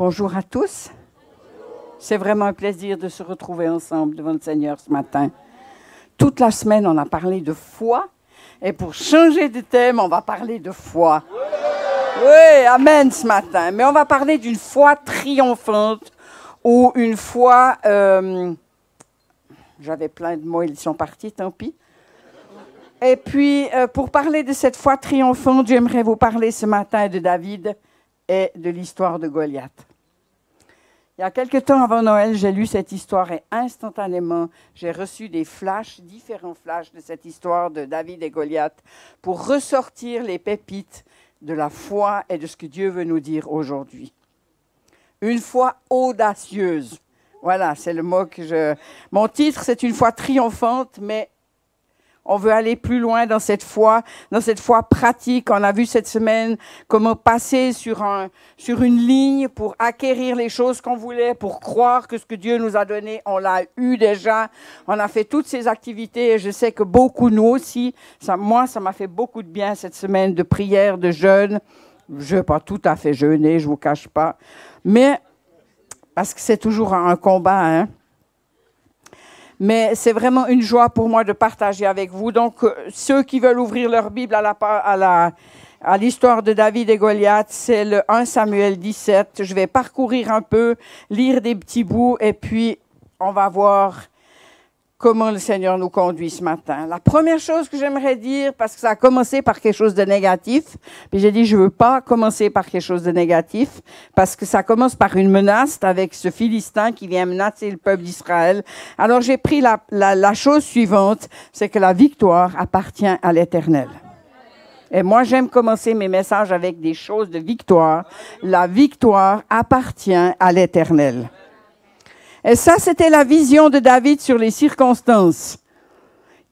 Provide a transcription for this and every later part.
Bonjour à tous. C'est vraiment un plaisir de se retrouver ensemble devant le Seigneur ce matin. Toute la semaine, on a parlé de foi. Et pour changer de thème, on va parler de foi. Oui, amen ce matin. Mais on va parler d'une foi triomphante ou une foi... J'avais plein de mots, ils sont partis, tant pis. Et puis, pour parler de cette foi triomphante, j'aimerais vous parler ce matin de David et de l'histoire de Goliath. Il y a quelque temps avant Noël, j'ai lu cette histoire et instantanément, j'ai reçu des flashs, différents flashs de cette histoire de David et Goliath pour ressortir les pépites de la foi et de ce que Dieu veut nous dire aujourd'hui. Une foi audacieuse. Voilà, c'est le mot que je... Mon titre, c'est une foi triomphante, mais on veut aller plus loin dans cette foi pratique. On a vu cette semaine comment passer sur une ligne pour acquérir les choses qu'on voulait, pour croire que ce que Dieu nous a donné, on l'a eu déjà. On a fait toutes ces activités et je sais que beaucoup, nous aussi, ça m'a fait beaucoup de bien cette semaine de prière, de jeûne. Je n'ai pas tout à fait jeûné, je ne vous cache pas. Mais, parce que c'est toujours un combat, hein. Mais c'est vraiment une joie pour moi de partager avec vous. Donc, ceux qui veulent ouvrir leur Bible à l'histoire de David et Goliath, c'est le 1 Samuel 17. Je vais parcourir un peu, lire des petits bouts, et puis on va voir comment le Seigneur nous conduit ce matin. La première chose que j'aimerais dire, parce que ça a commencé par quelque chose de négatif, puis j'ai dit je ne veux pas commencer par quelque chose de négatif, parce que ça commence par une menace avec ce Philistin qui vient menacer le peuple d'Israël. Alors j'ai pris la chose suivante, c'est que la victoire appartient à l'Éternel. Et moi, j'aime commencer mes messages avec des choses de victoire. La victoire appartient à l'Éternel. Et ça, c'était la vision de David sur les circonstances.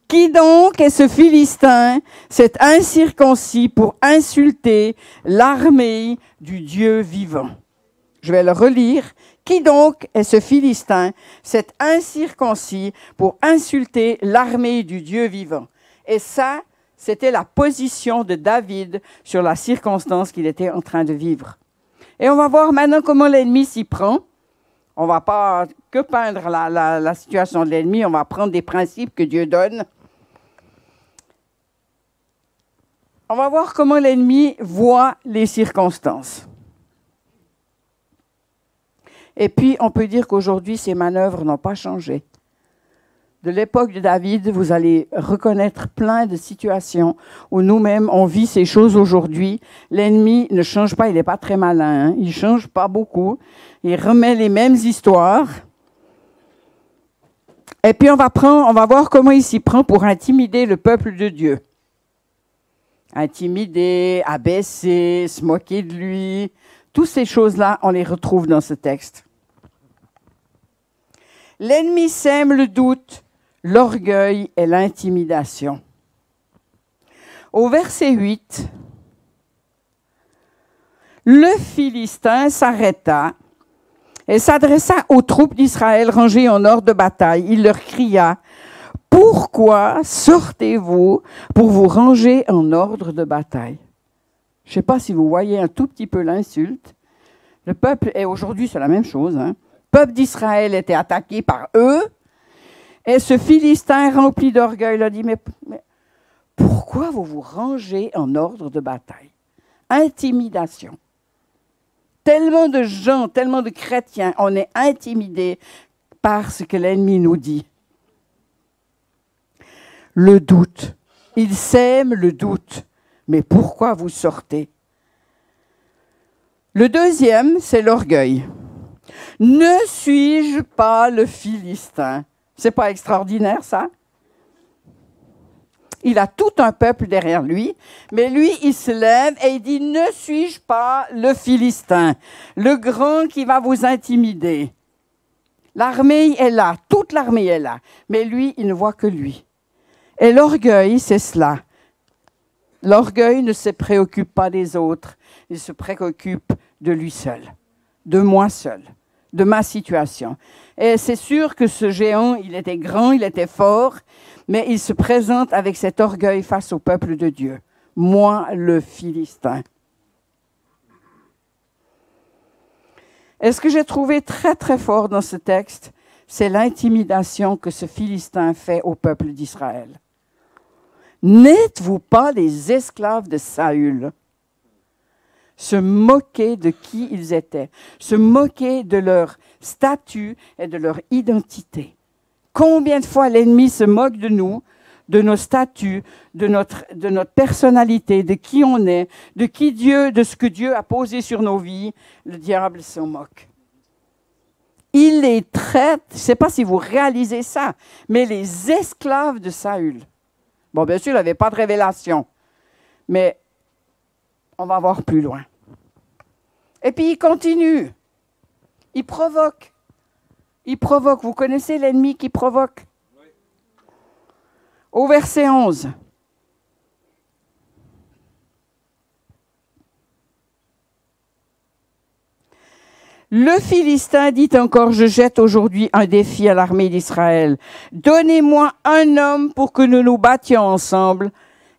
Qui donc est ce Philistin, cet incirconcis, pour insulter l'armée du Dieu vivant? Je vais le relire. Qui donc est ce Philistin, cet incirconcis, pour insulter l'armée du Dieu vivant? Et ça, c'était la position de David sur la circonstance qu'il était en train de vivre. Et on va voir maintenant comment l'ennemi s'y prend. On ne va pas que peindre la situation de l'ennemi, on va prendre des principes que Dieu donne. On va voir comment l'ennemi voit les circonstances. Et puis, on peut dire qu'aujourd'hui, ces manœuvres n'ont pas changé. De l'époque de David, vous allez reconnaître plein de situations où nous-mêmes, on vit ces choses aujourd'hui. L'ennemi ne change pas, il n'est pas très malin, hein? Il ne change pas beaucoup. Il remet les mêmes histoires. Et puis, on va voir comment il s'y prend pour intimider le peuple de Dieu. Intimider, abaisser, se moquer de lui. Toutes ces choses-là, on les retrouve dans ce texte. L'ennemi sème le doute, l'orgueil et l'intimidation. Au verset 8, le Philistin s'arrêta et s'adressa aux troupes d'Israël rangées en ordre de bataille. Il leur cria « Pourquoi sortez-vous pour vous ranger en ordre de bataille ?» Je ne sais pas si vous voyez un tout petit peu l'insulte. Le peuple, et aujourd'hui c'est la même chose, hein. Le peuple d'Israël était attaqué par eux. Et ce Philistin rempli d'orgueil a dit, mais pourquoi vous vous rangez en ordre de bataille? Intimidation. Tellement de gens, tellement de chrétiens, on est intimidés par ce que l'ennemi nous dit. Le doute. Il sème le doute. Mais pourquoi vous sortez? Le deuxième, c'est l'orgueil. Ne suis-je pas le Philistin? C'est pas extraordinaire, ça? Il a tout un peuple derrière lui, mais lui, il se lève et il dit « Ne suis-je pas le Philistin, le grand qui va vous intimider? » L'armée est là, toute l'armée est là, mais lui, il ne voit que lui. Et l'orgueil, c'est cela. L'orgueil ne se préoccupe pas des autres, il se préoccupe de lui seul, de moi seul, de ma situation. Et c'est sûr que ce géant, il était grand, il était fort, mais il se présente avec cet orgueil face au peuple de Dieu. Moi, le Philistin. Et ce que j'ai trouvé très, très fort dans ce texte, c'est l'intimidation que ce Philistin fait au peuple d'Israël. N'êtes-vous pas les esclaves de Saül? Se moquer de qui ils étaient, se moquer de leur statut et de leur identité. Combien de fois l'ennemi se moque de nous, de nos statuts, de notre personnalité, de qui on est, de ce que Dieu a posé sur nos vies, le diable s'en moque. Il les traite, je ne sais pas si vous réalisez ça, mais les esclaves de Saül. Bon, bien sûr, il n'avait pas de révélation, mais on va voir plus loin. Et puis il continue. Il provoque. Il provoque. Vous connaissez l'ennemi qui provoque? Oui. Au verset 11. Le Philistin dit encore, je jette aujourd'hui un défi à l'armée d'Israël. Donnez-moi un homme pour que nous nous battions ensemble.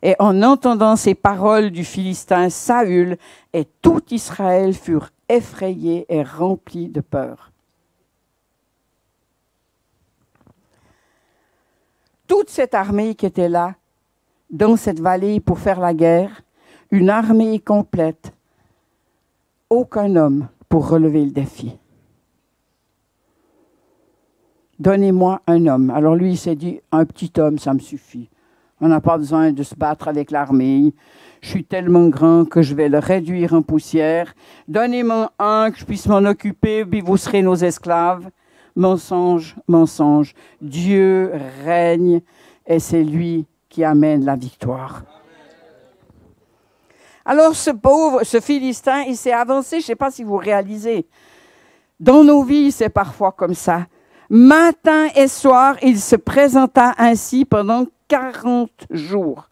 Et en entendant ces paroles du Philistin, Saül et tout Israël furent effrayés et remplis de peur. Toute cette armée qui était là, dans cette vallée pour faire la guerre, une armée complète, aucun homme pour relever le défi. Donnez-moi un homme. Alors lui, il s'est dit, un petit homme, ça me suffit. On n'a pas besoin de se battre avec l'armée. Je suis tellement grand que je vais le réduire en poussière. Donnez-moi un que je puisse m'en occuper, puis vous serez nos esclaves. Mensonge, mensonge. Dieu règne et c'est lui qui amène la victoire. Alors ce Philistin, il s'est avancé, je ne sais pas si vous réalisez. Dans nos vies, c'est parfois comme ça. Matin et soir, il se présenta ainsi pendant 40 jours.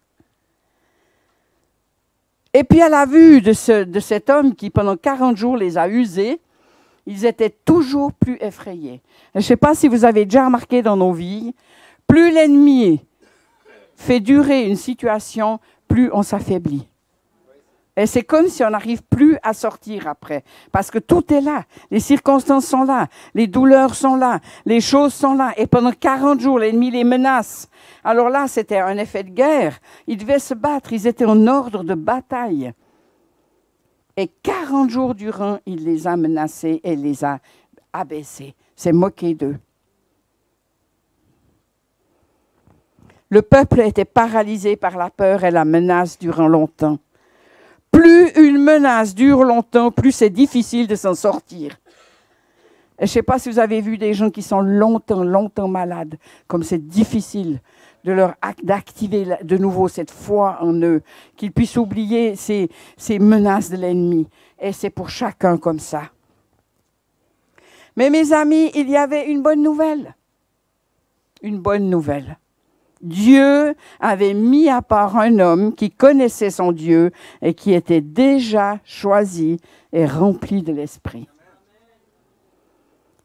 Et puis à la vue de cet homme qui pendant 40 jours les a usés, ils étaient toujours plus effrayés. Je ne sais pas si vous avez déjà remarqué dans nos vies, plus l'ennemi fait durer une situation, plus on s'affaiblit. Et c'est comme si on n'arrive plus à sortir après. Parce que tout est là. Les circonstances sont là. Les douleurs sont là. Les choses sont là. Et pendant 40 jours, l'ennemi les menace. Alors là, c'était un effet de guerre. Ils devaient se battre. Ils étaient en ordre de bataille. Et 40 jours durant, il les a menacés et les a abaissés. C'est moqué d'eux. Le peuple était paralysé par la peur et la menace durant longtemps. Plus une menace dure longtemps, plus c'est difficile de s'en sortir. Et je ne sais pas si vous avez vu des gens qui sont longtemps malades, comme c'est difficile d'activer de nouveau cette foi en eux, qu'ils puissent oublier ces menaces de l'ennemi. Et c'est pour chacun comme ça. Mais mes amis, il y avait une bonne nouvelle. Une bonne nouvelle. Dieu avait mis à part un homme qui connaissait son Dieu et qui était déjà choisi et rempli de l'Esprit.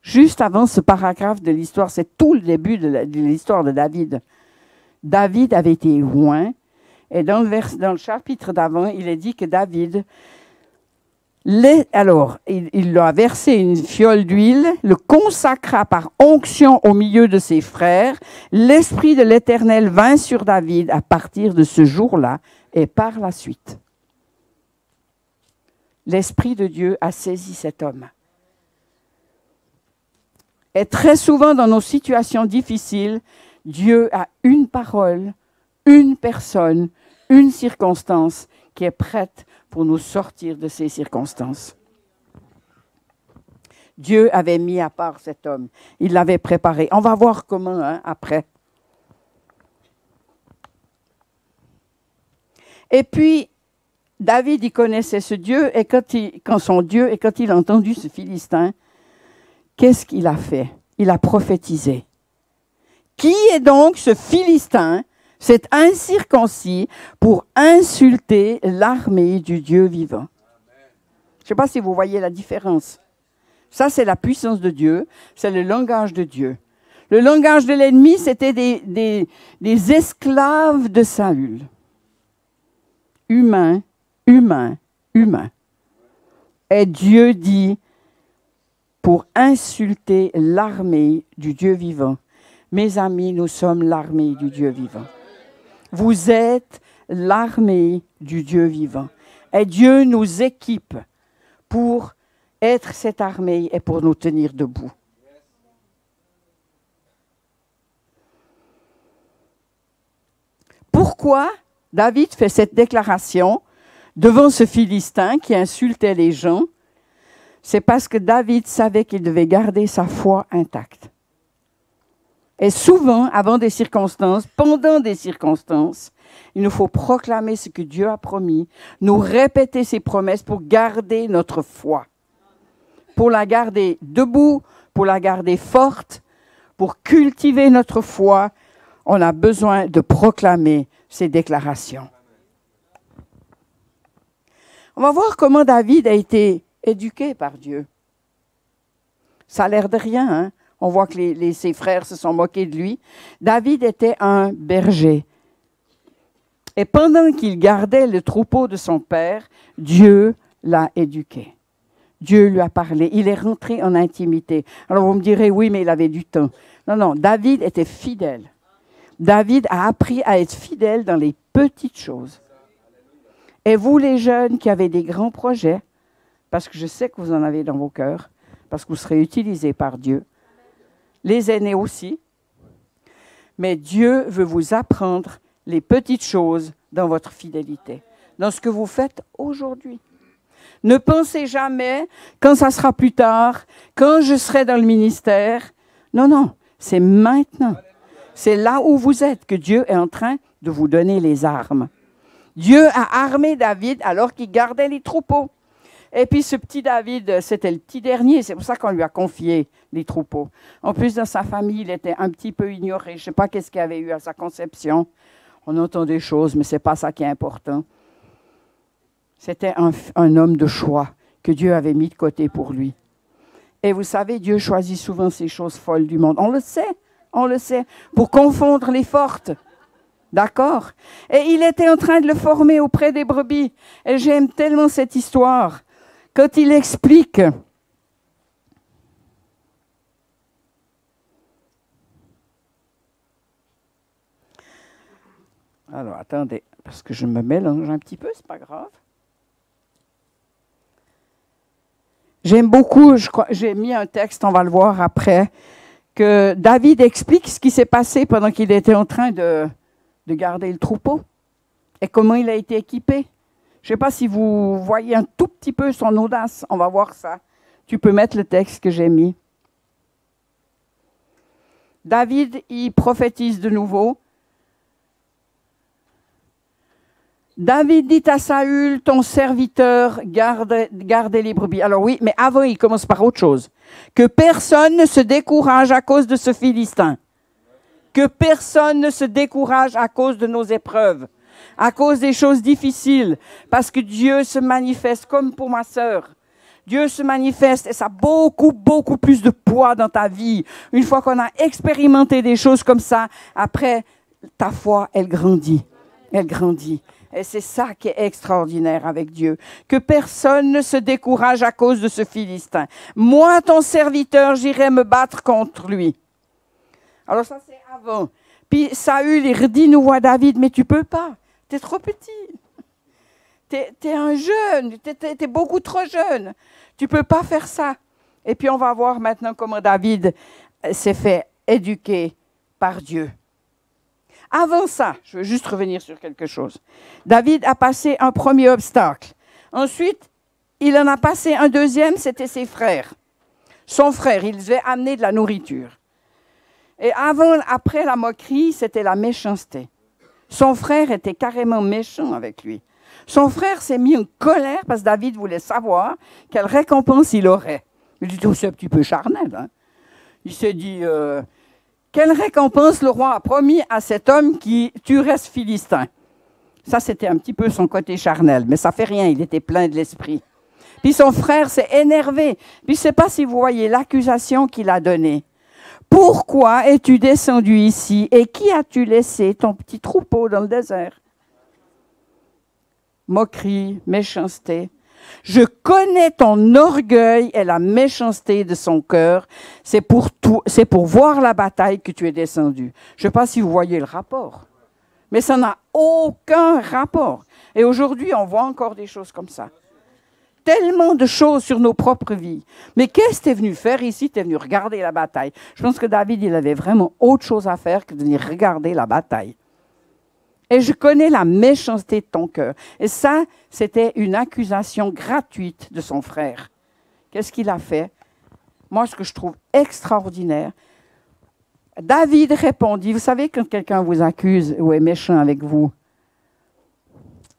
Juste avant ce paragraphe de l'histoire, c'est tout le début de l'histoire de David. David avait été oint et dans le chapitre d'avant, il est dit que David, il lui a versé une fiole d'huile, le consacra par onction au milieu de ses frères. L'Esprit de l'Éternel vint sur David à partir de ce jour-là et par la suite. L'Esprit de Dieu a saisi cet homme. Et très souvent dans nos situations difficiles, Dieu a une parole, une personne, une circonstance qui est prête pour nous sortir de ces circonstances. Dieu avait mis à part cet homme. Il l'avait préparé. On va voir comment après. Et puis, David, il connaissait ce Dieu, et quand il a entendu ce Philistin, qu'est-ce qu'il a fait? Il a prophétisé. Qui est donc ce Philistin, cet incirconcis, pour insulter l'armée du Dieu vivant? Je ne sais pas si vous voyez la différence. Ça, c'est la puissance de Dieu, c'est le langage de Dieu. Le langage de l'ennemi, c'était des esclaves de Saül. Humain. Et Dieu dit, pour insulter l'armée du Dieu vivant. Mes amis, nous sommes l'armée du Dieu vivant. Vous êtes l'armée du Dieu vivant. Et Dieu nous équipe pour être cette armée et pour nous tenir debout. Pourquoi David fait cette déclaration devant ce Philistin qui insultait les gens? C'est parce que David savait qu'il devait garder sa foi intacte. Et souvent, avant des circonstances, pendant des circonstances, il nous faut proclamer ce que Dieu a promis, nous répéter ses promesses pour garder notre foi, pour la garder debout, pour la garder forte, pour cultiver notre foi. On a besoin de proclamer ces déclarations. On va voir comment David a été éduqué par Dieu. Ça a l'air de rien, hein? On voit que ses frères se sont moqués de lui. David était un berger. Et pendant qu'il gardait le troupeau de son père, Dieu l'a éduqué. Dieu lui a parlé. Il est rentré en intimité. Alors vous me direz, oui, mais il avait du temps. Non, non, David était fidèle. David a appris à être fidèle dans les petites choses. Et vous, les jeunes qui avez des grands projets, parce que je sais que vous en avez dans vos cœurs, parce que vous serez utilisés par Dieu, les aînés aussi, mais Dieu veut vous apprendre les petites choses dans votre fidélité, dans ce que vous faites aujourd'hui. Ne pensez jamais quand ça sera plus tard, quand je serai dans le ministère. Non, non, c'est maintenant. C'est là où vous êtes que Dieu est en train de vous donner les armes. Dieu a armé David alors qu'il gardait les troupeaux. Et puis ce petit David, c'était le petit dernier, c'est pour ça qu'on lui a confié les troupeaux. En plus, dans sa famille, il était un petit peu ignoré. Je ne sais pas qu'est-ce qu'il avait eu à sa conception. On entend des choses, mais ce n'est pas ça qui est important. C'était un homme de choix que Dieu avait mis de côté pour lui. Et vous savez, Dieu choisit souvent ces choses folles du monde. On le sait, pour confondre les fortes. D'accord? Et il était en train de le former auprès des brebis. Et j'aime tellement cette histoire. Quand il explique... Alors, attendez, parce que je me mélange un petit peu, c'est pas grave. J'aime beaucoup, j'ai mis un texte, on va le voir après, que David explique ce qui s'est passé pendant qu'il était en train de garder le troupeau et comment il a été équipé. Je ne sais pas si vous voyez un tout petit peu son audace, on va voir ça. Tu peux mettre le texte que j'ai mis. David, il prophétise de nouveau. David dit à Saül, ton serviteur, gardez les brebis. Alors oui, mais avant, il commence par autre chose. Que personne ne se décourage à cause de ce Philistin. Que personne ne se décourage à cause de nos épreuves, à cause des choses difficiles, parce que Dieu se manifeste comme pour ma sœur. Dieu se manifeste et ça a beaucoup, beaucoup plus de poids dans ta vie. Une fois qu'on a expérimenté des choses comme ça, après, ta foi, elle grandit. Elle grandit. Et c'est ça qui est extraordinaire avec Dieu. Que personne ne se décourage à cause de ce Philistin. Moi, ton serviteur, j'irai me battre contre lui. Alors ça, c'est avant. Puis Saül, il redit nous à David, mais tu peux pas. Tu es trop petit. Tu es un jeune. Tu es beaucoup trop jeune. Tu peux pas faire ça. Et puis on va voir maintenant comment David s'est fait éduquer par Dieu. Avant ça, je veux juste revenir sur quelque chose. David a passé un premier obstacle. Ensuite, il en a passé un deuxième, c'était ses frères. Son frère, il devait amener de la nourriture. Et après la moquerie, c'était la méchanceté. Son frère était carrément méchant avec lui. Son frère s'est mis en colère parce que David voulait savoir quelle récompense il aurait. Il dit, c'est un petit peu charnel. Hein? Il s'est dit... quelle récompense le roi a promis à cet homme qui tuerait ce Philistin? Ça, c'était un petit peu son côté charnel, mais ça fait rien, il était plein de l'esprit. Puis son frère s'est énervé. Puis je ne sais pas si vous voyez l'accusation qu'il a donnée. Pourquoi es-tu descendu ici et qui as-tu laissé ton petit troupeau dans le désert? Moquerie, méchanceté. Je connais ton orgueil et la méchanceté de son cœur. C'est pour voir la bataille que tu es descendu. Je ne sais pas si vous voyez le rapport, mais ça n'a aucun rapport. Et aujourd'hui, on voit encore des choses comme ça. Tellement de choses sur nos propres vies. Mais qu'est-ce que tu es venu faire ici? Tu es venu regarder la bataille. Je pense que David, il avait vraiment autre chose à faire que de venir regarder la bataille. Et je connais la méchanceté de ton cœur. Et ça, c'était une accusation gratuite de son frère. Qu'est-ce qu'il a fait? Moi, ce que je trouve extraordinaire, David répondit, vous savez quand quelqu'un vous accuse ou est méchant avec vous,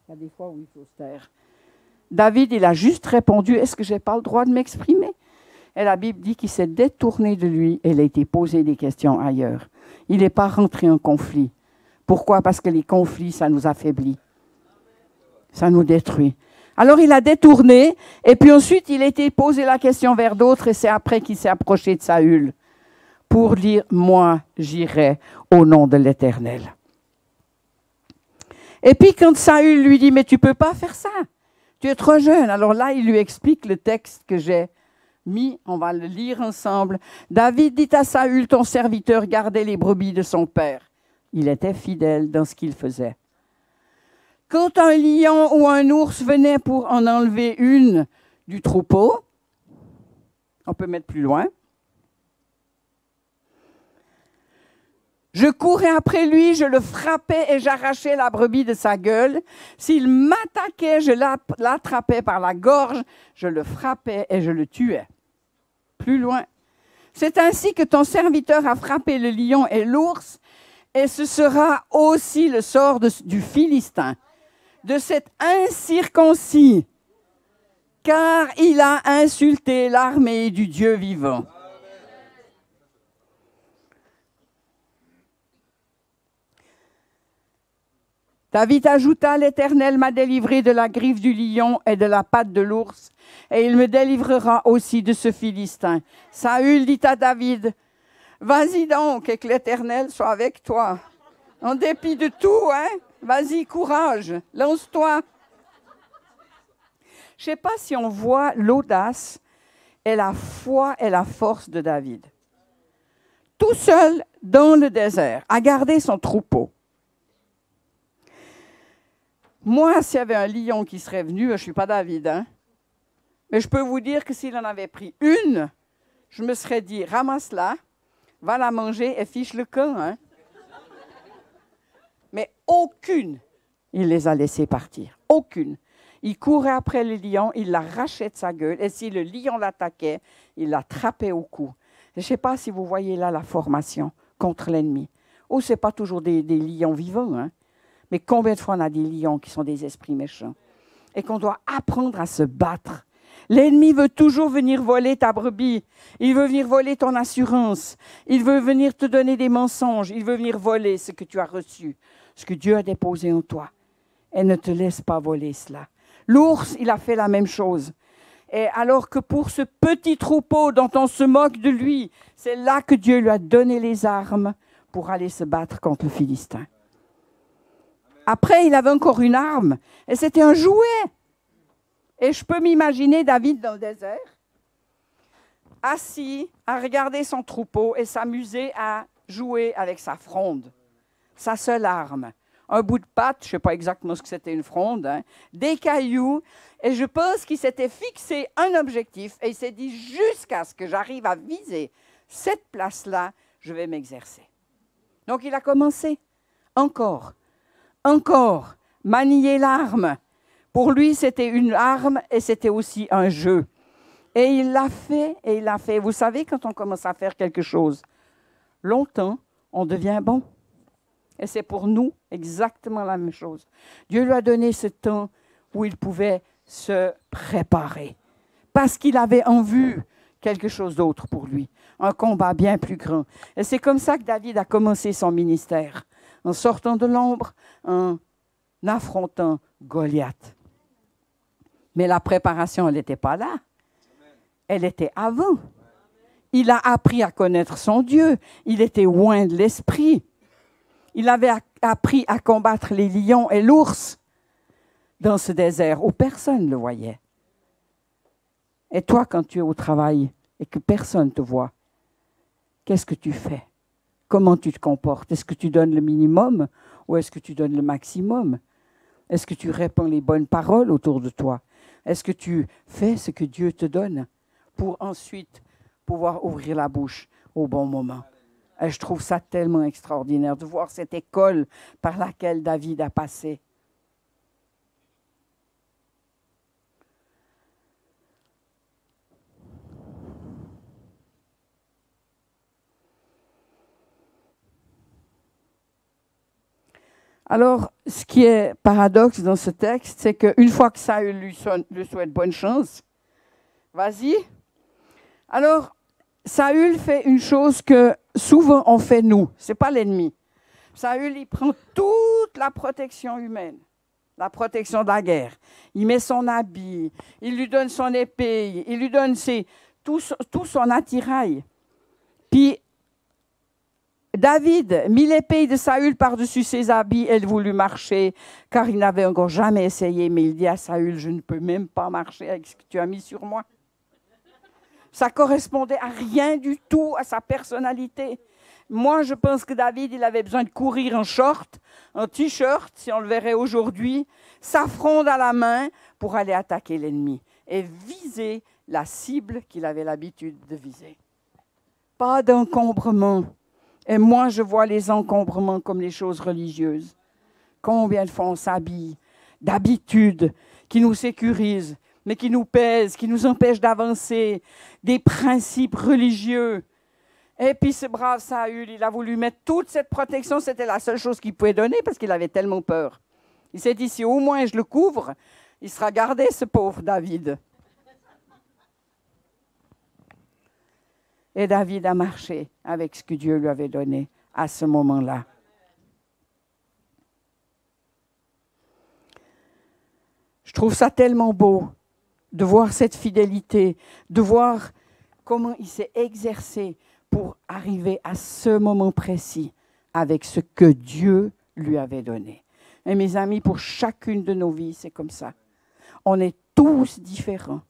il y a des fois où il faut se taire. David, il a juste répondu, est-ce que je n'ai pas le droit de m'exprimer? Et la Bible dit qu'il s'est détourné de lui et il a été posé des questions ailleurs. Il n'est pas rentré en conflit. Pourquoi? Parce que les conflits, ça nous affaiblit. Ça nous détruit. Alors il a détourné et puis ensuite il a été posé la question vers d'autres et c'est après qu'il s'est approché de Saül pour dire, moi j'irai au nom de l'Éternel. Et puis quand Saül lui dit, mais tu ne peux pas faire ça. Tu es trop jeune. Alors là, il lui explique le texte que j'ai mis. On va le lire ensemble. David dit à Saül, ton serviteur gardait les brebis de son père. Il était fidèle dans ce qu'il faisait. Quand un lion ou un ours venait pour en enlever une du troupeau, on peut mettre plus loin, je courais après lui, je le frappais et j'arrachais la brebis de sa gueule. S'il m'attaquait, je l'attrapais par la gorge, je le frappais et je le tuais. Plus loin. C'est ainsi que ton serviteur a frappé le lion et l'ours, et ce sera aussi le sort du Philistin, de cet incirconcis, car il a insulté l'armée du Dieu vivant. David ajouta, l'Éternel m'a délivré de la griffe du lion et de la patte de l'ours, et il me délivrera aussi de ce Philistin. Saül dit à David, vas-y donc et que l'Éternel soit avec toi. En dépit de tout, hein? Vas-y, courage, lance-toi. Je ne sais pas si on voit l'audace et la foi et la force de David. Tout seul dans le désert, à garder son troupeau. Moi, s'il y avait un lion qui serait venu, je ne suis pas David, hein? Mais je peux vous dire que s'il en avait pris une, je me serais dit, ramasse-la, va la manger et fiche le camp. Hein? Mais aucune, il les a laissés partir. Aucune. Il courait après le lion, il l'arrachait de sa gueule, et si le lion l'attaquait, il l'attrapait au cou. Je ne sais pas si vous voyez là la formation contre l'ennemi. Oh, ce n'est pas toujours des lions vivants, hein? Mais combien de fois on a des lions qui sont des esprits méchants et qu'on doit apprendre à se battre. L'ennemi veut toujours venir voler ta brebis. Il veut venir voler ton assurance. Il veut venir te donner des mensonges. Il veut venir voler ce que tu as reçu, ce que Dieu a déposé en toi. Et ne te laisse pas voler cela. L'ours, il a fait la même chose. Et alors que pour ce petit troupeau dont on se moque de lui, c'est là que Dieu lui a donné les armes pour aller se battre contre le Philistin. Après, il avait encore une arme, et c'était un jouet. Et je peux m'imaginer David dans le désert, assis à regarder son troupeau et s'amuser à jouer avec sa fronde, sa seule arme. Un bout de patte, je ne sais pas exactement ce que c'était une fronde, hein, des cailloux, et je pense qu'il s'était fixé un objectif, et il s'est dit, jusqu'à ce que j'arrive à viser cette place-là, je vais m'exercer. Donc il a commencé, encore, manier l'arme. Pour lui, c'était une arme et c'était aussi un jeu. Et il l'a fait, et il l'a fait. Vous savez, quand on commence à faire quelque chose longtemps, on devient bon. Et c'est pour nous exactement la même chose. Dieu lui a donné ce temps où il pouvait se préparer. Parce qu'il avait en vue quelque chose d'autre pour lui. Un combat bien plus grand. Et c'est comme ça que David a commencé son ministère. En sortant de l'ombre, en affrontant Goliath. Mais la préparation, elle n'était pas là. Elle était avant. Il a appris à connaître son Dieu. Il était loin de l'esprit. Il avait appris à combattre les lions et l'ours dans ce désert où personne ne le voyait. Et toi, quand tu es au travail et que personne ne te voit, qu'est-ce que tu fais? Comment tu te comportes? Est-ce que tu donnes le minimum ou est-ce que tu donnes le maximum? Est-ce que tu répands les bonnes paroles autour de toi? Est-ce que tu fais ce que Dieu te donne pour ensuite pouvoir ouvrir la bouche au bon moment? Et je trouve ça tellement extraordinaire de voir cette école par laquelle David a passé. Alors, ce qui est paradoxe dans ce texte, c'est qu'une fois que Saül lui souhaite bonne chance, vas-y. Alors, Saül fait une chose que souvent on fait nous, ce n'est pas l'ennemi. Saül, il prend toute la protection humaine, la protection de la guerre. Il met son habit, il lui donne son épée, il lui donne tout son attirail. Puis, David mit l'épée de Saül par-dessus ses habits et il voulut marcher, car il n'avait encore jamais essayé. Mais il dit à Saül, je ne peux même pas marcher avec ce que tu as mis sur moi. Ça correspondait à rien du tout à sa personnalité. Moi, je pense que David, il avait besoin de courir en short, en t-shirt, si on le verrait aujourd'hui, sa fronde à la main pour aller attaquer l'ennemi et viser la cible qu'il avait l'habitude de viser. Pas d'encombrement. Et moi, je vois les encombrements comme les choses religieuses. Combien de fois on s'habille d'habitudes qui nous sécurisent, mais qui nous pèsent, qui nous empêchent d'avancer, des principes religieux. Et puis ce brave Saül, il a voulu mettre toute cette protection, c'était la seule chose qu'il pouvait donner parce qu'il avait tellement peur. Il s'est dit, si au moins je le couvre, il sera gardé, ce pauvre David. Et David a marché avec ce que Dieu lui avait donné à ce moment-là. Je trouve ça tellement beau de voir cette fidélité, de voir comment il s'est exercé pour arriver à ce moment précis avec ce que Dieu lui avait donné. Et mes amis, pour chacune de nos vies, c'est comme ça. On est tous différents.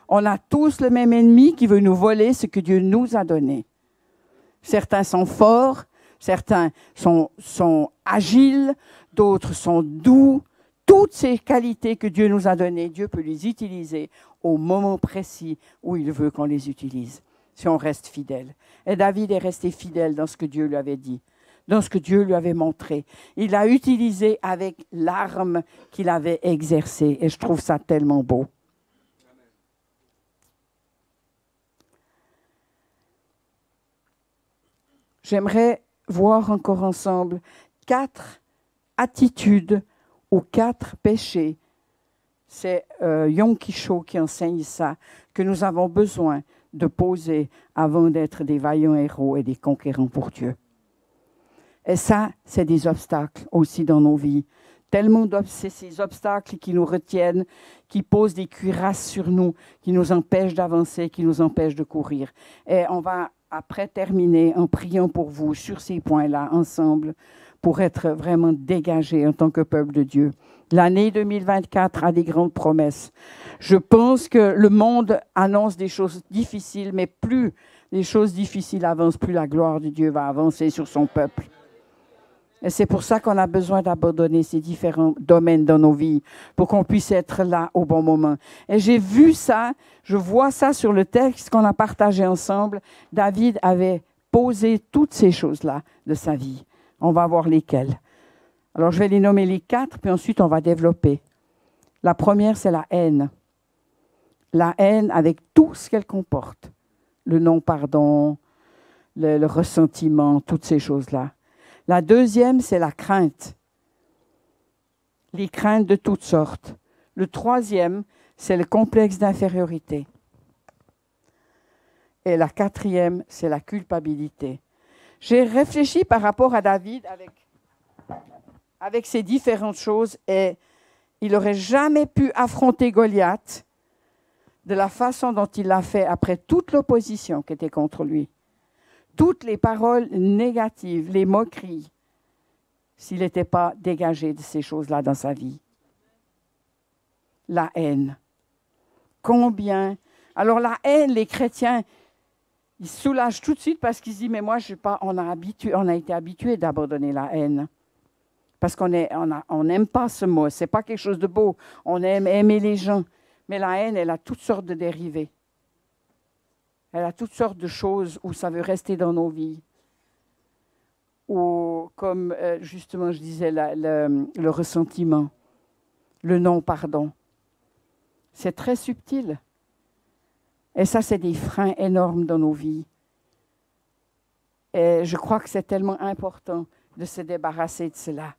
On a tous le même ennemi qui veut nous voler ce que Dieu nous a donné. Certains sont forts, certains sont agiles, d'autres sont doux. Toutes ces qualités que Dieu nous a données, Dieu peut les utiliser au moment précis où il veut qu'on les utilise, si on reste fidèle. Et David est resté fidèle dans ce que Dieu lui avait dit, dans ce que Dieu lui avait montré. Il l'a utilisé avec l'arme qu'il avait exercée. Et je trouve ça tellement beau. J'aimerais voir encore ensemble 4 attitudes ou 4 péchés. C'est Yom Kippur qui enseigne ça, que nous avons besoin de poser avant d'être des vaillants héros et des conquérants pour Dieu. Et ça, c'est des obstacles aussi dans nos vies. Tellement c'est ces obstacles qui nous retiennent, qui posent des cuirasses sur nous, qui nous empêchent d'avancer, qui nous empêchent de courir. Et on va après terminer en priant pour vous sur ces points-là ensemble pour être vraiment dégagés en tant que peuple de Dieu. L'année 2024 a des grandes promesses. Je pense que le monde annonce des choses difficiles, mais plus les choses difficiles avancent, plus la gloire de Dieu va avancer sur son peuple. Et c'est pour ça qu'on a besoin d'abandonner ces différents domaines dans nos vies, pour qu'on puisse être là au bon moment. Et j'ai vu ça, je vois ça sur le texte qu'on a partagé ensemble. David avait posé toutes ces choses-là de sa vie. On va voir lesquelles. Alors, je vais les nommer les 4, puis ensuite, on va développer. La première, c'est la haine. La haine avec tout ce qu'elle comporte. Le non-pardon, le ressentiment, toutes ces choses-là. La deuxième, c'est la crainte. Les craintes de toutes sortes. Le troisième, c'est le complexe d'infériorité. Et la quatrième, c'est la culpabilité. J'ai réfléchi par rapport à David avec ces différentes choses et il n'aurait jamais pu affronter Goliath de la façon dont il l'a fait après toute l'opposition qui était contre lui. Toutes les paroles négatives, les moqueries, s'il n'était pas dégagé de ces choses-là dans sa vie. La haine. Combien Alors la haine, les chrétiens, ils se soulagent tout de suite parce qu'ils se disent, mais moi, je sais pas, on a été habitués d'abandonner la haine. Parce qu'on n'aime pas ce mot, ce n'est pas quelque chose de beau. On aime aimer les gens. Mais la haine, elle a toutes sortes de dérivés. Elle a toutes sortes de choses où ça veut rester dans nos vies. Ou comme justement je disais, le ressentiment, le non-pardon. C'est très subtil. Et ça, c'est des freins énormes dans nos vies. Et je crois que c'est tellement important de se débarrasser de cela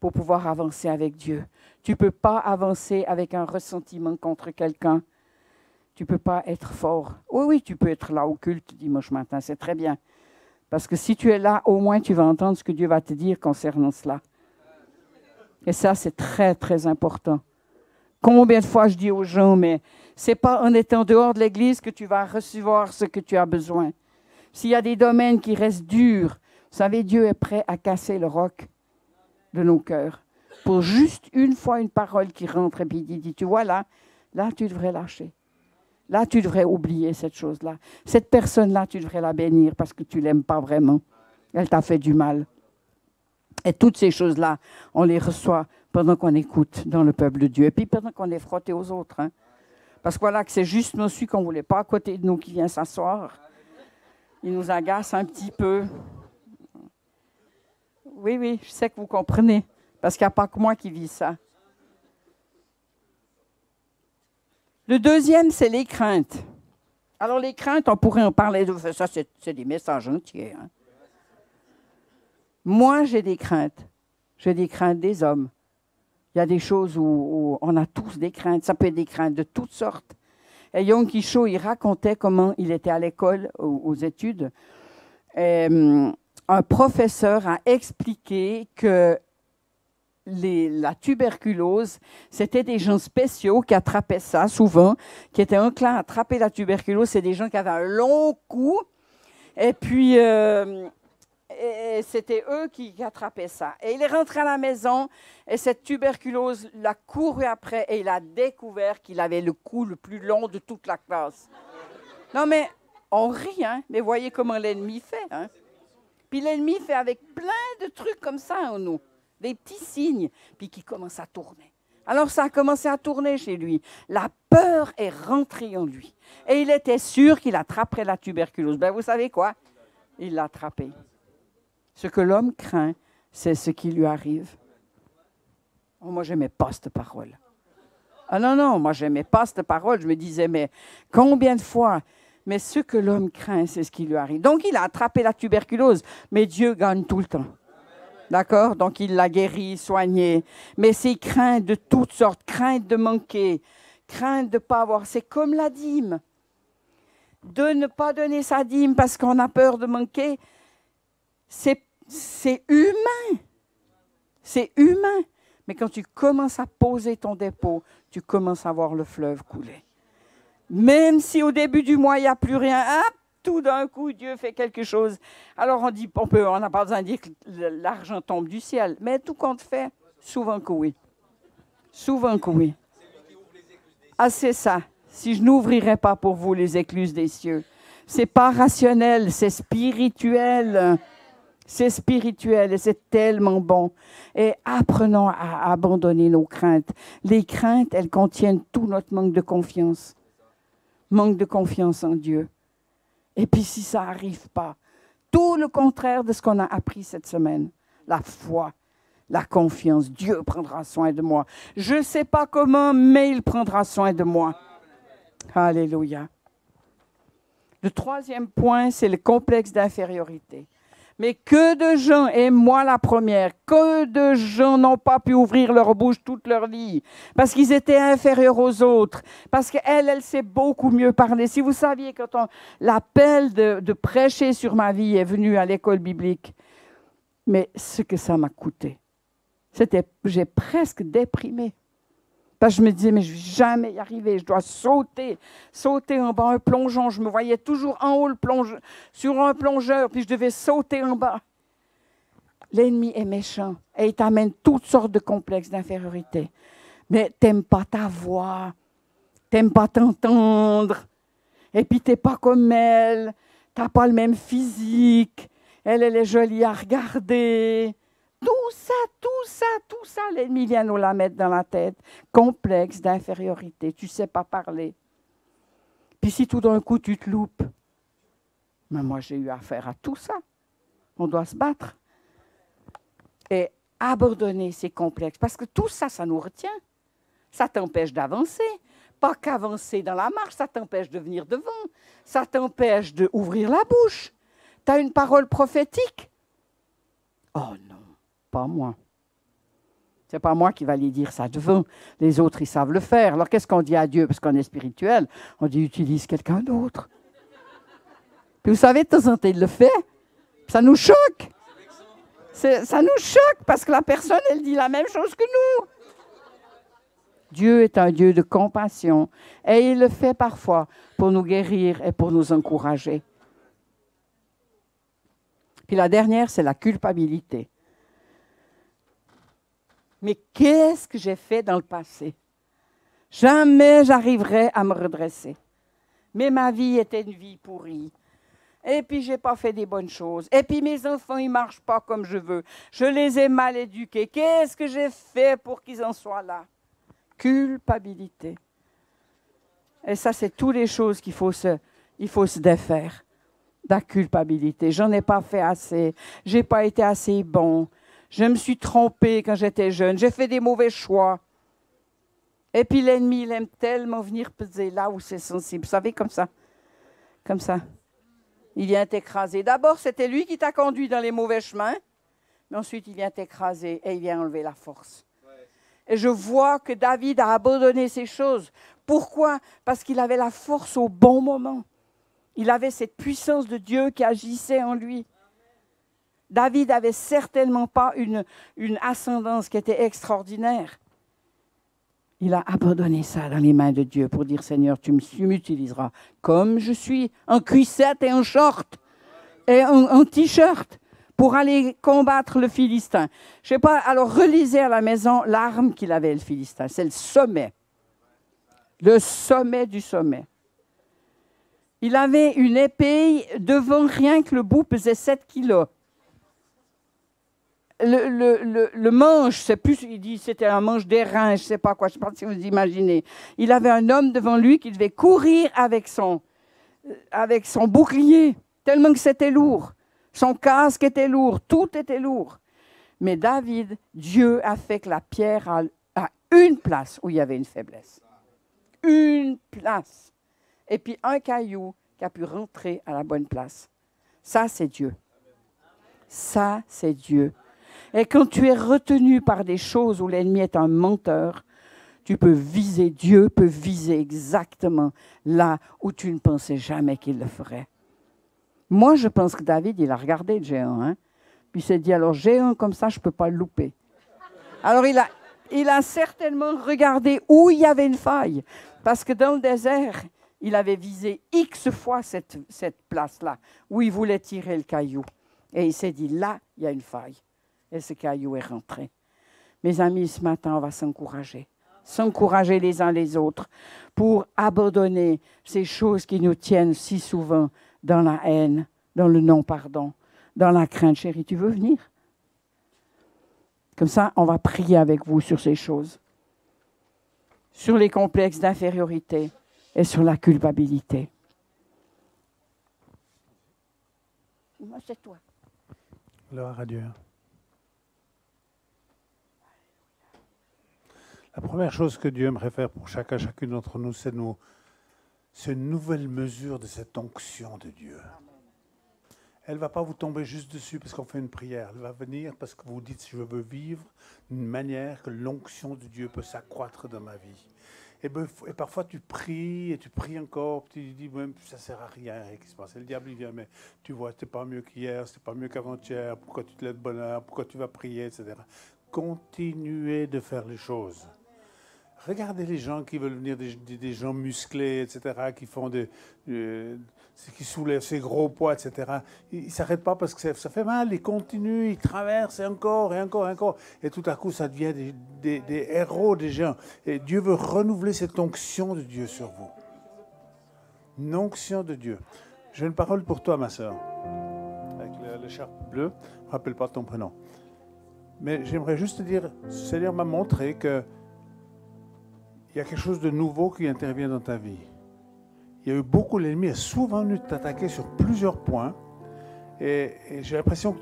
pour pouvoir avancer avec Dieu. Tu ne peux pas avancer avec un ressentiment contre quelqu'un. Tu ne peux pas être fort. Oui, tu peux être là au culte dimanche matin, c'est très bien. Parce que si tu es là, au moins tu vas entendre ce que Dieu va te dire concernant cela. Et ça, c'est très, très important. Combien de fois je dis aux gens, mais ce n'est pas en étant dehors de l'Église que tu vas recevoir ce que tu as besoin. S'il y a des domaines qui restent durs, vous savez, Dieu est prêt à casser le roc de nos cœurs. Pour juste une fois une parole qui rentre et puis il dit, tu vois là tu devrais lâcher. Là, tu devrais oublier cette chose-là. Cette personne-là, tu devrais la bénir parce que tu ne l'aimes pas vraiment. Elle t'a fait du mal. Et toutes ces choses-là, on les reçoit pendant qu'on écoute dans le peuple de Dieu. Et puis pendant qu'on est frotté aux autres. Hein. Parce que voilà, que c'est juste celui qu'on ne voulait pas à côté de nous qui vient s'asseoir. Il nous agace un petit peu. Oui, je sais que vous comprenez. Parce qu'il n'y a pas que moi qui vis ça. Le deuxième, c'est les craintes. Alors, les craintes, on pourrait en parler. Ça, c'est des messages entiers. Hein. Moi, j'ai des craintes. J'ai des craintes des hommes. Il y a des choses où on a tous des craintes. Ça peut être des craintes de toutes sortes. Et Yom Kisho, il racontait comment il était à l'école, aux études. Et, un professeur a expliqué que la tuberculose, c'était des gens spéciaux qui attrapaient ça souvent, qui étaient enclins à attraper la tuberculose. C'est des gens qui avaient un long cou. Et puis, et c'était eux qui attrapaient ça. Et il est rentré à la maison et cette tuberculose l'a couru après et il a découvert qu'il avait le cou le plus long de toute la classe. Non, mais on rit, hein, mais voyez comment l'ennemi fait. Hein. Puis l'ennemi fait avec plein de trucs comme ça en nous. Des petits signes, puis qui commencent à tourner. Alors ça a commencé à tourner chez lui. La peur est rentrée en lui. Et il était sûr qu'il attraperait la tuberculose. Ben vous savez quoi? Il l'a attrapé. Ce que l'homme craint, c'est ce qui lui arrive. Oh, moi, je n'aimais pas cette parole. Ah non, moi, je n'aimais pas cette parole. Je me disais, mais combien de fois? Mais ce que l'homme craint, c'est ce qui lui arrive. Donc, il a attrapé la tuberculose, mais Dieu gagne tout le temps. D'accord? Donc, il l'a guéri, soigné. Mais c'est crainte de toutes sortes, crainte de manquer, crainte de ne pas avoir. C'est comme la dîme. De ne pas donner sa dîme parce qu'on a peur de manquer, c'est humain. C'est humain. Mais quand tu commences à poser ton dépôt, tu commences à voir le fleuve couler. Même si au début du mois, il n'y a plus rien, hop, tout d'un coup, Dieu fait quelque chose. Alors on n'a pas besoin de dire que l'argent tombe du ciel. Mais tout compte fait, souvent que oui. Souvent que oui. Ah, c'est ça. Si je n'ouvrirais pas pour vous les écluses des cieux. Ce n'est pas rationnel, c'est spirituel. C'est spirituel et c'est tellement bon. Et apprenons à abandonner nos craintes. Les craintes, elles contiennent tout notre manque de confiance. Manque de confiance en Dieu. Et puis si ça n'arrive pas, tout le contraire de ce qu'on a appris cette semaine. La foi, la confiance. Dieu prendra soin de moi. Je ne sais pas comment, mais il prendra soin de moi. Alléluia. Le troisième point, c'est le complexe d'infériorité. Mais que de gens, et moi la première, que de gens n'ont pas pu ouvrir leur bouche toute leur vie parce qu'ils étaient inférieurs aux autres, parce qu'elle sait beaucoup mieux parler. Si vous saviez, quand l'appel de prêcher sur ma vie est venu à l'école biblique, mais ce que ça m'a coûté, j'ai presque déprimé. Parce que je me disais, mais je ne vais jamais y arriver, je dois sauter en bas, un plongeon. Je me voyais toujours en haut sur un plongeur, puis je devais sauter en bas. L'ennemi est méchant et il t'amène toutes sortes de complexes d'infériorité. Mais tu n'aimes pas ta voix, tu n'aimes pas t'entendre. Et puis, tu n'es pas comme elle. Tu n'as pas le même physique. Elle est jolie à regarder. Tout ça, l'ennemi vient nous la mettre dans la tête. Complexe d'infériorité. Tu ne sais pas parler. Puis si tout d'un coup, tu te loupes. Mais moi, j'ai eu affaire à tout ça. On doit se battre. Et abandonner ces complexes. Parce que tout ça, ça nous retient. Ça t'empêche d'avancer. Pas qu'avancer dans la marche, ça t'empêche de venir devant. Ça t'empêche d'ouvrir la bouche. Tu as une parole prophétique. Oh non, pas moi. C'est pas moi qui va lui dire ça devant. Les autres, ils savent le faire. Alors qu'est-ce qu'on dit à Dieu? Parce qu'on est spirituel. On dit, utilise quelqu'un d'autre. Puis vous savez, de temps en temps, il le fait. Ça nous choque. Ça nous choque parce que la personne, elle dit la même chose que nous. Dieu est un Dieu de compassion et il le fait parfois pour nous guérir et pour nous encourager. Puis la dernière, c'est la culpabilité. Mais qu'est-ce que j'ai fait dans le passé? Jamais j'arriverai à me redresser. Mais ma vie était une vie pourrie. Et puis, je n'ai pas fait des bonnes choses. Et puis, mes enfants, ils ne marchent pas comme je veux. Je les ai mal éduqués. Qu'est-ce que j'ai fait pour qu'ils en soient là? Culpabilité. Et ça, c'est toutes les choses qu'il faut se défaire. La culpabilité. Je n'en ai pas fait assez. Je n'ai pas été assez bon. Je me suis trompée quand j'étais jeune. J'ai fait des mauvais choix. Et puis, l'ennemi, il aime tellement venir peser là où c'est sensible. Vous savez, comme ça. Comme ça. Il vient t'écraser. D'abord, c'était lui qui t'a conduit dans les mauvais chemins, mais ensuite, il vient t'écraser et il vient enlever la force. Et je vois que David a abandonné ces choses. Pourquoi? Parce qu'il avait la force au bon moment. Il avait cette puissance de Dieu qui agissait en lui. David n'avait certainement pas une ascendance qui était extraordinaire. Il a abandonné ça dans les mains de Dieu pour dire, Seigneur, tu m'utiliseras comme je suis, en cuissette et en short, et en t-shirt, pour aller combattre le Philistin. Je ne sais pas, alors relisez à la maison l'arme qu'il avait, le Philistin. C'est le sommet. Le sommet du sommet. Il avait une épée devant, rien que le bout pesait 7 kilos. Le manche, c'est plus, il dit c'était un manche d'airain, je ne sais pas quoi, je ne sais pas si vous imaginez. Il avait un homme devant lui qui devait courir avec son bouclier, tellement que c'était lourd. Son casque était lourd, tout était lourd. Mais David, Dieu a fait que la pierre a une place où il y avait une faiblesse. Une place. Et puis un caillou qui a pu rentrer à la bonne place. Ça, c'est Dieu. Ça, c'est Dieu. Et quand tu es retenu par des choses où l'ennemi est un menteur, tu peux viser, Dieu peut viser exactement là où tu ne pensais jamais qu'il le ferait. Moi, je pense que David, il a regardé le géant, hein? Puis il s'est dit, alors géant comme ça, je ne peux pas le louper. Alors il a certainement regardé où il y avait une faille, parce que dans le désert, il avait visé X fois cette place-là, où il voulait tirer le caillou. Et il s'est dit, là, il y a une faille. Et ce caillou est rentré. Mes amis, ce matin, on va s'encourager. S'encourager les uns les autres pour abandonner ces choses qui nous tiennent si souvent dans la haine, dans le non-pardon, dans la crainte. Chérie, tu veux venir? Comme ça, on va prier avec vous sur ces choses. Sur les complexes d'infériorité et sur la culpabilité. Moi, c'est toi. Gloire à Dieu. La première chose que Dieu aimerait faire pour chacune d'entre nous, c'est une nouvelle mesure de cette onction de Dieu. Elle ne va pas vous tomber juste dessus parce qu'on fait une prière. Elle va venir parce que vous dites, je veux vivre d'une manière que l'onction de Dieu peut s'accroître dans ma vie. Et parfois tu pries et tu pries encore, puis tu dis, même ça ne sert à rien, qu'est-ce qui se passe? Et le diable il vient, mais tu vois, tu n'es pas mieux qu'hier, c'est pas mieux qu'avant-hier, pourquoi tu te lèves de bonne heure, pourquoi tu vas prier, etc. Continuez de faire les choses. Regardez les gens qui veulent venir, des gens musclés, etc., qui font qui soulèvent ces gros poids, etc. Ils ne s'arrêtent pas parce que ça fait mal, ils continuent, ils traversent, et encore, et encore, et encore. Et tout à coup, ça devient des héros, des gens. Et Dieu veut renouveler cette onction de Dieu sur vous. Une onction de Dieu. J'ai une parole pour toi, ma sœur, avec l'écharpe bleue. Je ne me rappelle pas ton prénom. Mais j'aimerais juste te dire, le Seigneur m'a montré qu'il y a quelque chose de nouveau qui intervient dans ta vie. Il y a eu beaucoup, l'ennemi a souvent venu t'attaquer sur plusieurs points. Et j'ai l'impression que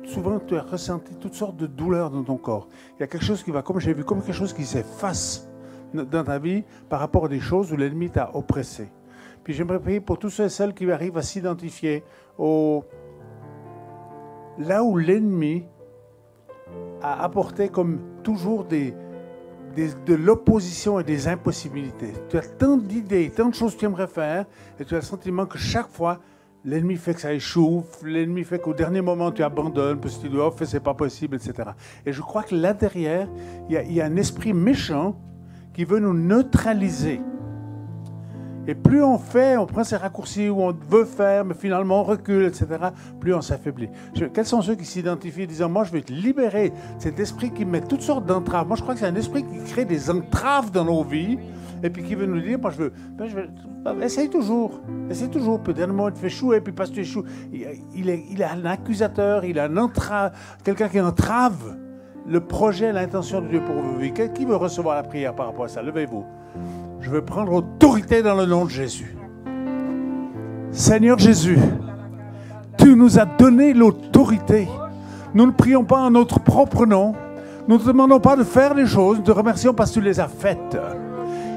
souvent tu as ressenti toutes sortes de douleurs dans ton corps. Il y a quelque chose qui va, comme j'ai vu, comme quelque chose qui s'efface dans ta vie par rapport à des choses où l'ennemi t'a oppressé. Puis j'aimerais prier pour tous ceux et celles qui arrivent à s'identifier là où l'ennemi a apporté comme toujours de l'opposition et des impossibilités. Tu as tant d'idées, tant de choses que tu aimerais faire, et tu as le sentiment que chaque fois, l'ennemi fait que ça échoue, l'ennemi fait qu'au dernier moment, tu abandonnes, parce que tu dis, oh, c'est pas possible, etc. Et je crois que là derrière, il y a un esprit méchant qui veut nous neutraliser. Et plus on fait, on prend ces raccourcis où on veut faire, mais finalement on recule, etc., plus on s'affaiblit. Quels sont ceux qui s'identifient disant, moi je vais te libérer de cet esprit qui met toutes sortes d'entraves. Moi je crois que c'est un esprit qui crée des entraves dans nos vies, et puis qui veut nous dire, moi je veux essaye toujours, puis dernier moment il te fait échouer, puis parce que tu échoues, il a un accusateur, il a un entrave, quelqu'un qui entrave le projet, l'intention de Dieu pour vos vies. Qui veut recevoir la prière par rapport à ça? Levez-vous. Je veux prendre autorité dans le nom de Jésus. Seigneur Jésus, tu nous as donné l'autorité. Nous ne prions pas en notre propre nom. Nous ne te demandons pas de faire des choses. Nous te remercions parce que tu les as faites.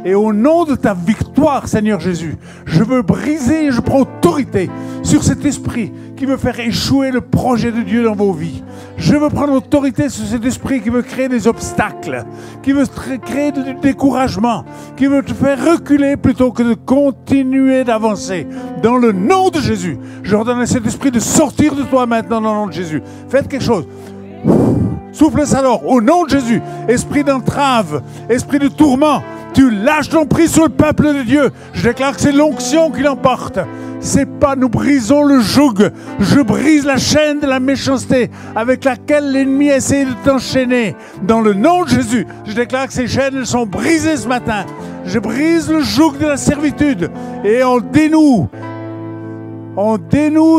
Et au nom de ta victoire, Seigneur Jésus, je veux briser et je prends autorité sur cet esprit qui veut faire échouer le projet de Dieu dans vos vies. Je veux prendre autorité sur cet esprit qui veut créer des obstacles, qui veut créer du découragement, qui veut te faire reculer plutôt que de continuer d'avancer. Dans le nom de Jésus, je ordonne à cet esprit de sortir de toi maintenant dans le nom de Jésus. Faites quelque chose. Souffle ça alors, au nom de Jésus. Esprit d'entrave, esprit de tourment, tu lâches ton prix sur le peuple de Dieu. Je déclare que c'est l'onction qui l'emporte. C'est pas nous brisons le joug. Je brise la chaîne de la méchanceté avec laquelle l'ennemi essaie de t'enchaîner. Dans le nom de Jésus, je déclare que ces chaînes elles sont brisées ce matin. Je brise le joug de la servitude et on dénoue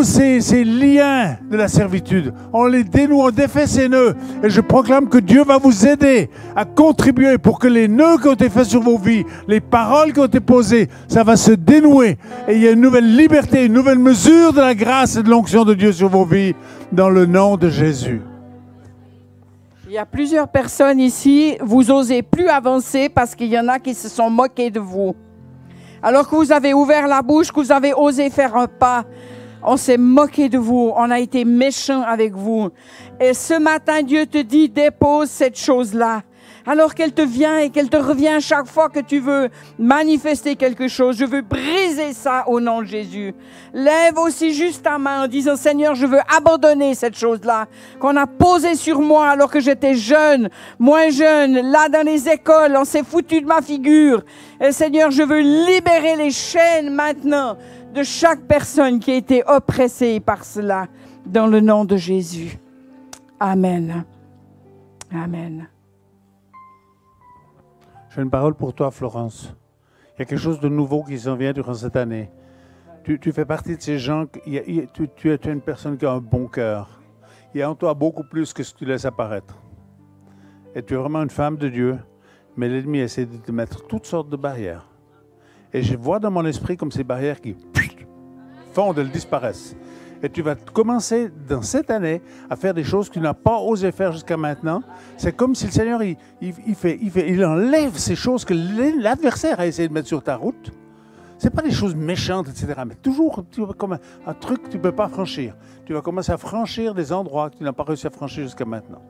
ces liens de la servitude. On les dénoue, on défait ces nœuds. Et je proclame que Dieu va vous aider à contribuer pour que les nœuds qui ont été faits sur vos vies, les paroles qui ont été posées, ça va se dénouer. Et il y a une nouvelle liberté, une nouvelle mesure de la grâce et de l'onction de Dieu sur vos vies, dans le nom de Jésus. Il y a plusieurs personnes ici, vous n'osez plus avancer parce qu'il y en a qui se sont moqués de vous. Alors que vous avez ouvert la bouche, que vous avez osé faire un pas, on s'est moqué de vous, on a été méchants avec vous. Et ce matin, Dieu te dit, dépose cette chose-là. Alors qu'elle te vient et qu'elle te revient chaque fois que tu veux manifester quelque chose. Je veux briser ça au nom de Jésus. Lève aussi juste ta main en disant, Seigneur, je veux abandonner cette chose-là qu'on a posée sur moi alors que j'étais jeune, moins jeune, là dans les écoles, on s'est foutu de ma figure. Et Seigneur, je veux libérer les chaînes maintenant de chaque personne qui a été oppressée par cela dans le nom de Jésus. Amen. Amen. J'ai une parole pour toi, Florence. Il y a quelque chose de nouveau qui s'en vient durant cette année. Tu fais partie de ces gens, tu es une personne qui a un bon cœur. Il y a en toi beaucoup plus que ce que tu laisses apparaître. Et tu es vraiment une femme de Dieu, mais l'ennemi essaie de te mettre toutes sortes de barrières. Et je vois dans mon esprit comme ces barrières qui fondent, elles disparaissent. Et tu vas commencer dans cette année à faire des choses que tu n'as pas osé faire jusqu'à maintenant. C'est comme si le Seigneur, il enlève ces choses que l'adversaire a essayé de mettre sur ta route. Ce n'est pas des choses méchantes, etc. Mais toujours comme un truc que tu ne peux pas franchir. Tu vas commencer à franchir des endroits que tu n'as pas réussi à franchir jusqu'à maintenant.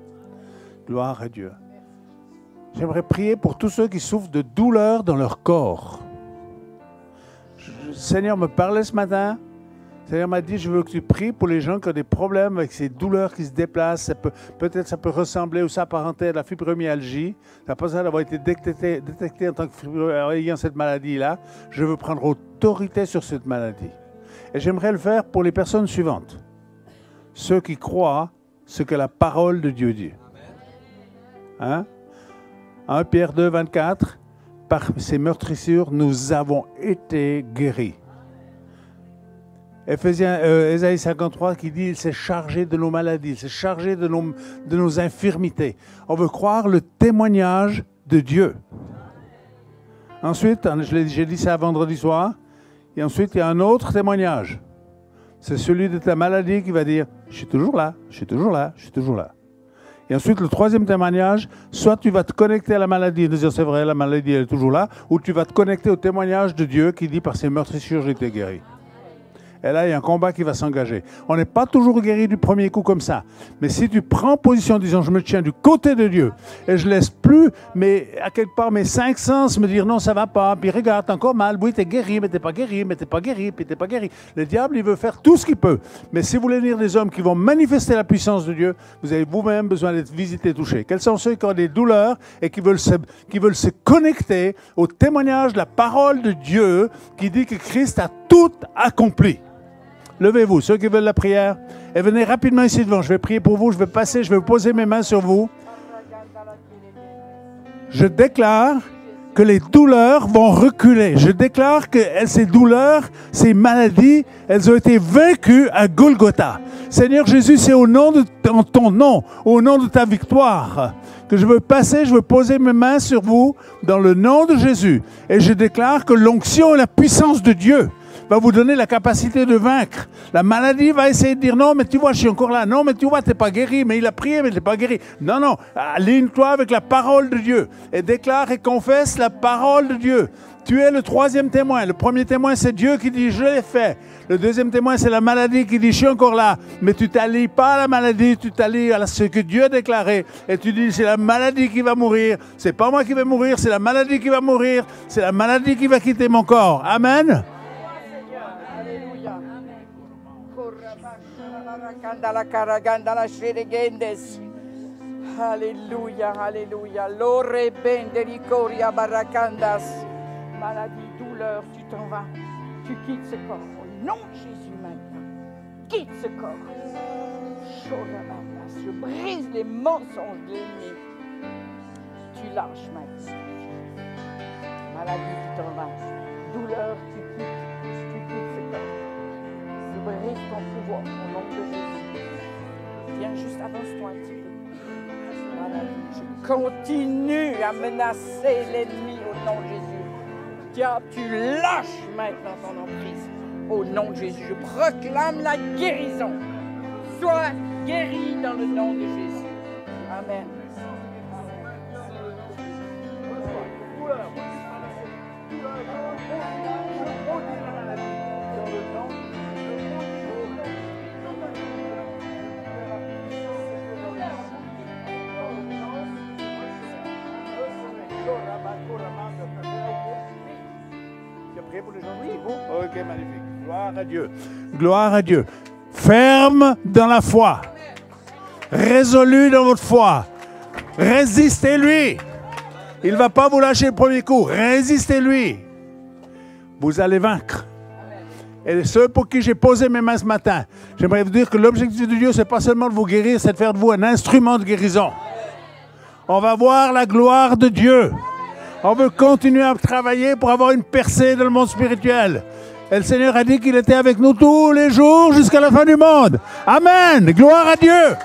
Gloire à Dieu. J'aimerais prier pour tous ceux qui souffrent de douleurs dans leur corps. Le Seigneur me parlait ce matin. Le Seigneur m'a dit, je veux que tu pries pour les gens qui ont des problèmes avec ces douleurs qui se déplacent. Peut-être ça peut ressembler ou s'apparenter à la fibromyalgie. Ça n'a pas besoin d'avoir été détecté en tant que fibromyalgie, ayant cette maladie-là. Je veux prendre autorité sur cette maladie. Et j'aimerais le faire pour les personnes suivantes. Ceux qui croient ce que la parole de Dieu dit. Hein? 1 Pierre 2, 24. Par ces meurtrissures, nous avons été guéris. Ésaïe 53 qui dit « Il s'est chargé de nos maladies, il s'est chargé de nos infirmités. » On veut croire le témoignage de Dieu. Ensuite, j'ai dit ça vendredi soir, et ensuite il y a un autre témoignage. C'est celui de ta maladie qui va dire « Je suis toujours là, je suis toujours là, je suis toujours là. » Et ensuite, le troisième témoignage, soit tu vas te connecter à la maladie et dire « C'est vrai, la maladie elle est toujours là », ou tu vas te connecter au témoignage de Dieu qui dit « Par ses meurtrissures, j'ai été guéri ». Et là, il y a un combat qui va s'engager. On n'est pas toujours guéri du premier coup comme ça. Mais si tu prends position en disant, je me tiens du côté de Dieu, et je laisse plus, mais à quelque part, mes 5 sens me dire, non, ça va pas, puis regarde, t'es encore mal, oui, t'es guéri, mais t'es pas guéri, mais t'es pas guéri, puis t'es pas guéri. Le diable, il veut faire tout ce qu'il peut. Mais si vous voulez venir des hommes qui vont manifester la puissance de Dieu, vous avez vous-même besoin d'être visité, touché. Quels sont ceux qui ont des douleurs et qui veulent se connecter au témoignage de la parole de Dieu qui dit que Christ a tout accompli? Levez-vous, ceux qui veulent la prière, et venez rapidement ici devant. Je vais prier pour vous, je vais passer, je vais poser mes mains sur vous. Je déclare que les douleurs vont reculer. Je déclare que ces douleurs, ces maladies, elles ont été vaincues à Golgotha. Seigneur Jésus, c'est au nom de ton nom, au nom de ta victoire, que je veux passer, je veux poser mes mains sur vous dans le nom de Jésus. Et je déclare que l'onction et la puissance de Dieu va vous donner la capacité de vaincre. La maladie va essayer de dire non, mais tu vois, je suis encore là. Non, mais tu vois, tu n'es pas guéri. Mais il a prié, mais tu n'es pas guéri. Non, non. Aligne-toi avec la parole de Dieu et déclare et confesse la parole de Dieu. Tu es le troisième témoin. Le premier témoin, c'est Dieu qui dit, je l'ai fait. Le deuxième témoin, c'est la maladie qui dit, je suis encore là. Mais tu ne t'allies pas à la maladie, tu t'allies à ce que Dieu a déclaré. Et tu dis, c'est la maladie qui va mourir. C'est pas moi qui vais mourir, c'est la maladie qui va mourir. C'est la maladie qui va quitter mon corps. Amen. Alléluia, alléluia. Lore bendericoria barracandas. Maladie, douleur, tu t'en vas. Tu quittes ce corps. Au nom de Jésus maintenant. Quitte ce corps. Je brise les mensonges de l'ennemi. Tu lâches maintenant. Maladie, tu t'en vas. Douleur, tu quittes ce corps. Je brise ton pouvoir au nom de Jésus. Viens juste, avance-toi un petit peu. Je continue à menacer l'ennemi au nom de Jésus. Diable, tu lâches maintenant ton emprise au nom de Jésus. Je proclame la guérison. Sois guéri dans le nom de Jésus. Amen. Pour les gens? Oui, vous? Ok, magnifique. Gloire à Dieu. Gloire à Dieu. Ferme dans la foi. Résolu dans votre foi. Résistez-lui. Il ne va pas vous lâcher le premier coup. Résistez-lui. Vous allez vaincre. Et ceux pour qui j'ai posé mes mains ce matin, j'aimerais vous dire que l'objectif de Dieu, ce n'est pas seulement de vous guérir, c'est de faire de vous un instrument de guérison. On va voir la gloire de Dieu. On veut continuer à travailler pour avoir une percée dans le monde spirituel. Et le Seigneur a dit qu'il était avec nous tous les jours jusqu'à la fin du monde. Amen. Gloire à Dieu.